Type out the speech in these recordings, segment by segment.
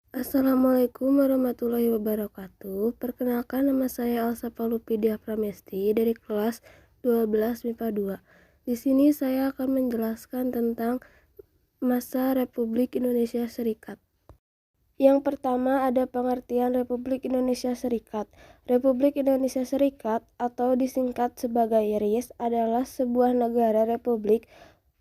Assalamualaikum warahmatullahi wabarakatuh. Perkenalkan, nama saya Elsa Palupidia Pramesti dari kelas 12 MIPA 2. Di sini saya akan menjelaskan tentang masa Republik Indonesia Serikat. Yang pertama ada pengertian Republik Indonesia Serikat. Republik Indonesia Serikat atau disingkat sebagai RIS adalah sebuah negara republik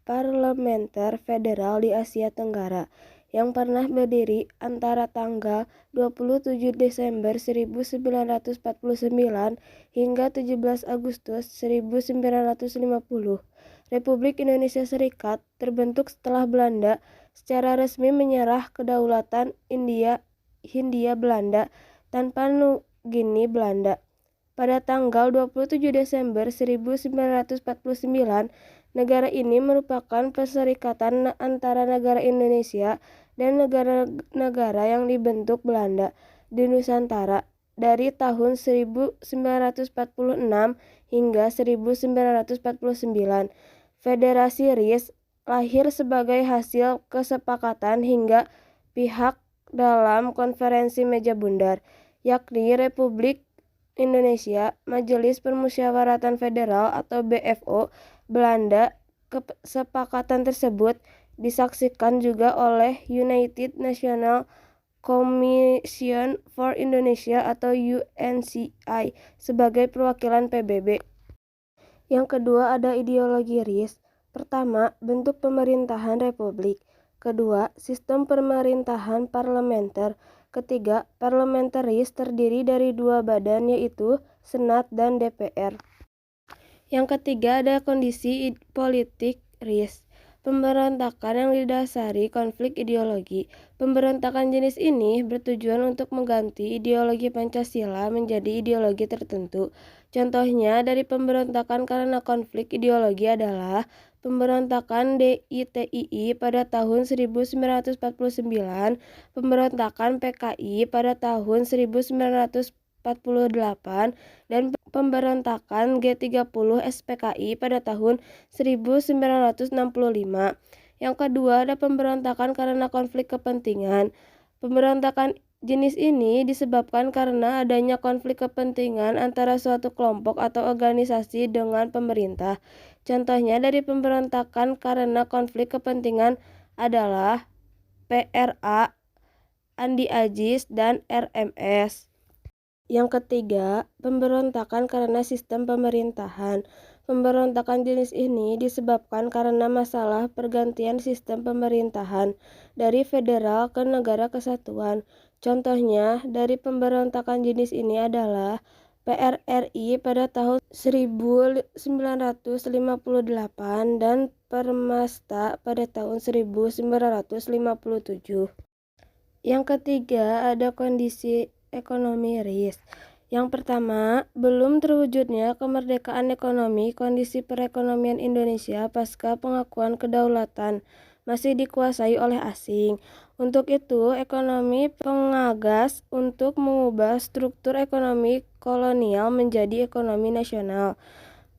parlementer federal di Asia Tenggara yang pernah berdiri antara tanggal 27 Desember 1949 hingga 17 Agustus 1950. Republik Indonesia Serikat terbentuk setelah Belanda secara resmi menyerah kedaulatan Hindia Belanda tanpa Nugini Belanda. Pada tanggal 27 Desember 1949, negara ini merupakan perserikatan antara negara Indonesia dan negara-negara yang dibentuk Belanda di Nusantara dari tahun 1946 hingga 1949. Federasi RIS lahir sebagai hasil kesepakatan hingga pihak dalam konferensi meja bundar, yakni Republik Indonesia, Majelis Permusyawaratan Federal atau BFO Belanda. Kesepakatan tersebut disaksikan juga oleh United National Commission for Indonesia atau UNCI sebagai perwakilan PBB. Yang kedua ada ideologi RIS. Pertama, bentuk pemerintahan republik. Kedua, sistem pemerintahan parlementer. Ketiga, parlementaris terdiri dari dua badan yaitu Senat dan DPR. Yang ketiga ada kondisi politik RIS. Pemberontakan yang didasari konflik ideologi. Pemberontakan jenis ini bertujuan untuk mengganti ideologi Pancasila menjadi ideologi tertentu. Contohnya dari pemberontakan karena konflik ideologi adalah pemberontakan DITII pada tahun 1949, pemberontakan PKI pada tahun 1948, dan pemberontakan G30 SPKI pada tahun 1965. Yang kedua ada pemberontakan karena konflik kepentingan. Pemberontakan jenis ini disebabkan karena adanya konflik kepentingan antara suatu kelompok atau organisasi dengan pemerintah. Contohnya dari pemberontakan karena konflik kepentingan adalah PRA, Andi Ajis, dan RMS. Yang ketiga, pemberontakan karena sistem pemerintahan. Pemberontakan jenis ini disebabkan karena masalah pergantian sistem pemerintahan dari federal ke negara kesatuan. Contohnya dari pemberontakan jenis ini adalah PRRI pada tahun 1958 dan Permasta pada tahun 1957. Yang ketiga ada kondisi ekonomi RIS. Yang pertama, belum terwujudnya kemerdekaan ekonomi. Kondisi perekonomian Indonesia pasca pengakuan kedaulatan masih dikuasai oleh asing. Untuk itu, ekonomi pengagas untuk mengubah struktur ekonomi kolonial menjadi ekonomi nasional.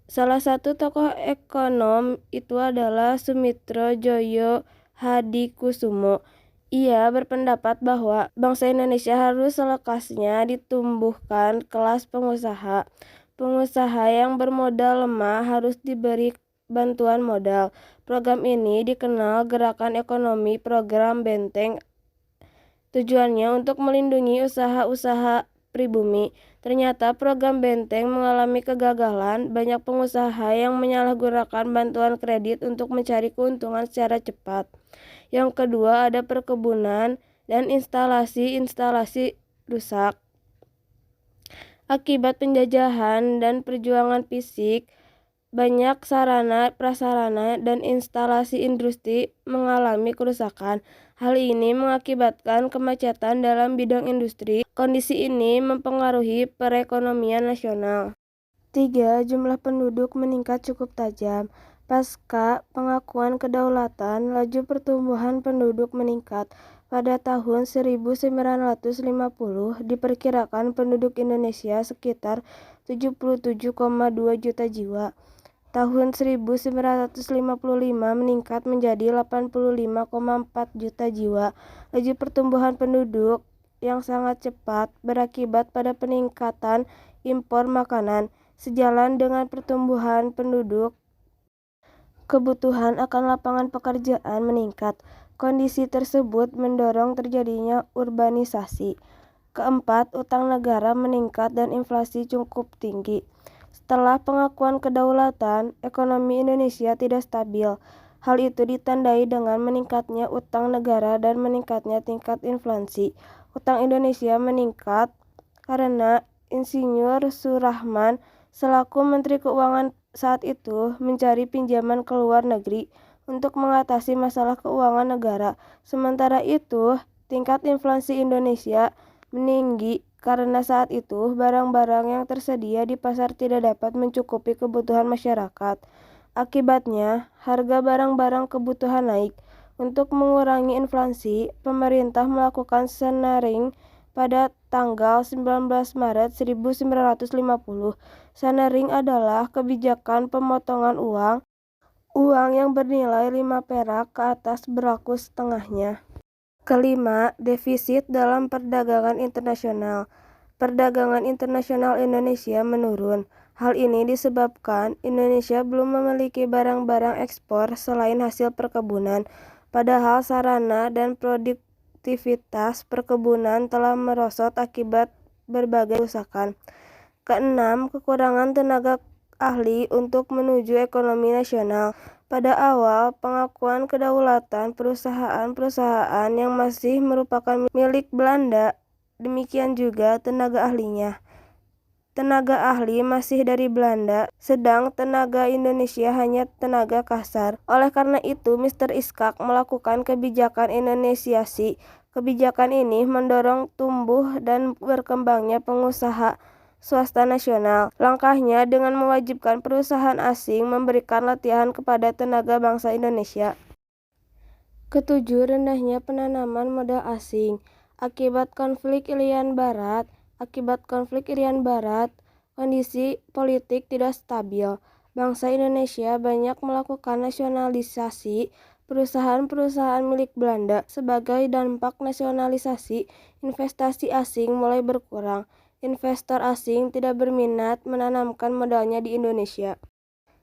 Salah satu tokoh ekonom itu adalah Sumitro Joyo Hadikusumo. Ia berpendapat bahwa bangsa Indonesia harus selekasnya ditumbuhkan kelas pengusaha. Pengusaha yang bermodal lemah harus diberi bantuan modal. Program ini dikenal Gerakan Ekonomi Program Benteng. Tujuannya untuk melindungi usaha-usaha pribumi. Ternyata program Benteng mengalami kegagalan. Banyak pengusaha yang menyalahgunakan bantuan kredit untuk mencari keuntungan secara cepat. Yang kedua ada perkebunan dan instalasi-instalasi rusak. Akibat penjajahan dan perjuangan fisik, banyak sarana, prasarana, dan instalasi industri mengalami kerusakan. Hal ini mengakibatkan kemacetan dalam bidang industri. Kondisi ini mempengaruhi perekonomian nasional. 3. Jumlah penduduk meningkat cukup tajam. Pasca pengakuan kedaulatan, laju pertumbuhan penduduk meningkat. Pada tahun 1950, diperkirakan penduduk Indonesia sekitar 77,2 juta jiwa. tahun 1955 meningkat menjadi 85,4 juta jiwa. Laju pertumbuhan penduduk yang sangat cepat berakibat pada peningkatan impor makanan. Sejalan dengan pertumbuhan penduduk, kebutuhan akan lapangan pekerjaan meningkat. Kondisi tersebut mendorong terjadinya urbanisasi. Keempat, utang negara meningkat dan inflasi cukup tinggi. Setelah pengakuan kedaulatan, ekonomi Indonesia tidak stabil. Hal itu ditandai dengan meningkatnya utang negara dan meningkatnya tingkat inflasi. Utang Indonesia meningkat karena Insinyur Surahman selaku Menteri Keuangan saat itu mencari pinjaman ke luar negeri untuk mengatasi masalah keuangan negara. Sementara itu, tingkat inflasi Indonesia meninggi karena saat itu barang-barang yang tersedia di pasar tidak dapat mencukupi kebutuhan masyarakat. Akibatnya, harga barang-barang kebutuhan naik. Untuk mengurangi inflasi, pemerintah melakukan Sanering pada tanggal 19 Maret 1950. Sanering adalah kebijakan pemotongan uang yang bernilai 5 perak ke atas berlaku setengahnya. Kelima, defisit dalam perdagangan internasional. Perdagangan internasional Indonesia menurun. Hal ini disebabkan Indonesia belum memiliki barang-barang ekspor selain hasil perkebunan, padahal sarana dan produktivitas perkebunan telah merosot akibat berbagai kerusakan. Keenam, kekurangan tenaga ahli untuk menuju ekonomi nasional. Pada awal pengakuan kedaulatan, perusahaan-perusahaan yang masih merupakan milik Belanda, demikian juga tenaga ahlinya. Tenaga ahli masih dari Belanda, sedang tenaga Indonesia hanya tenaga kasar. Oleh karena itu, Mr. Iskak melakukan kebijakan Indonesiasi. Kebijakan ini mendorong tumbuh dan berkembangnya pengusaha swasta nasional. Langkahnya dengan mewajibkan perusahaan asing memberikan latihan kepada tenaga bangsa Indonesia. Ketujuh, rendahnya penanaman modal asing. Akibat konflik Irian Barat, kondisi politik tidak stabil. Bangsa Indonesia banyak melakukan nasionalisasi perusahaan-perusahaan milik Belanda. Sebagai dampak nasionalisasi, investasi asing mulai berkurang. Investor asing tidak berminat menanamkan modalnya di Indonesia.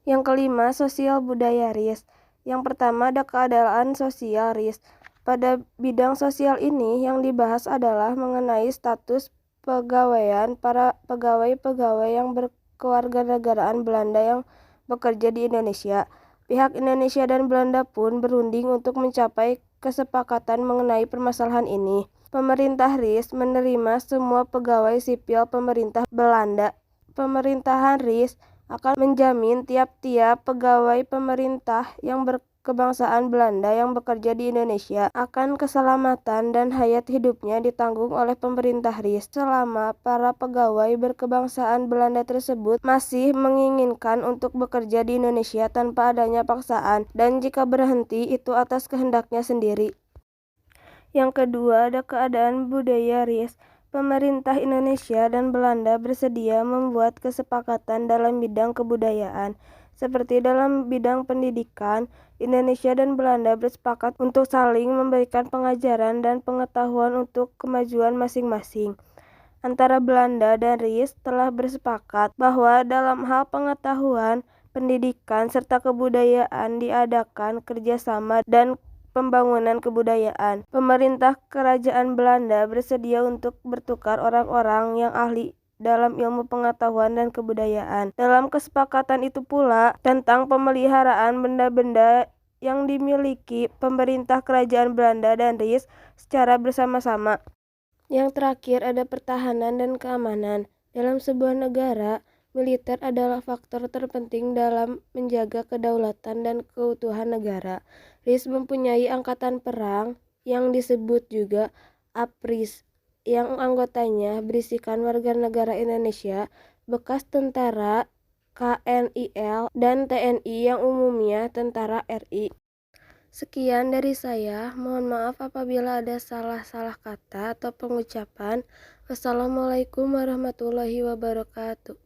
Yang kelima, sosial budaya risk. Yang pertama ada keadaan sosial risk. Pada bidang sosial ini yang dibahas adalah mengenai status pegawaian para pegawai-pegawai yang berkewarganegaraan Belanda yang bekerja di Indonesia. Pihak Indonesia dan Belanda pun berunding untuk mencapai kesepakatan mengenai permasalahan ini. Pemerintah RIS menerima semua pegawai sipil pemerintah Belanda. Pemerintahan RIS akan menjamin tiap-tiap pegawai pemerintah yang berkebangsaan Belanda yang bekerja di Indonesia akan keselamatan dan hayat hidupnya ditanggung oleh pemerintah RIS selama para pegawai berkebangsaan Belanda tersebut masih menginginkan untuk bekerja di Indonesia tanpa adanya paksaan, dan jika berhenti itu atas kehendaknya sendiri. Yang kedua ada keadaan budaya risk. Pemerintah Indonesia dan Belanda bersedia membuat kesepakatan dalam bidang kebudayaan. Seperti dalam bidang pendidikan, Indonesia dan Belanda bersepakat untuk saling memberikan pengajaran dan pengetahuan untuk kemajuan masing-masing. Antara Belanda dan RIS telah bersepakat bahwa dalam hal pengetahuan, pendidikan, serta kebudayaan diadakan kerjasama dan pembangunan kebudayaan. Pemerintah Kerajaan Belanda bersedia untuk bertukar orang-orang yang ahli dalam ilmu pengetahuan dan kebudayaan. Dalam kesepakatan itu pula tentang pemeliharaan benda-benda yang dimiliki pemerintah Kerajaan Belanda dan RIS secara bersama-sama. Yang terakhir ada pertahanan dan keamanan. Dalam sebuah negara, militer adalah faktor terpenting dalam menjaga kedaulatan dan keutuhan negara. RIS mempunyai angkatan perang yang disebut juga APRIS, yang anggotanya berisikan warga negara Indonesia, bekas tentara, KNIL, dan TNI yang umumnya tentara RI. Sekian dari saya, mohon maaf apabila ada salah-salah kata atau pengucapan. Wassalamualaikum warahmatullahi wabarakatuh.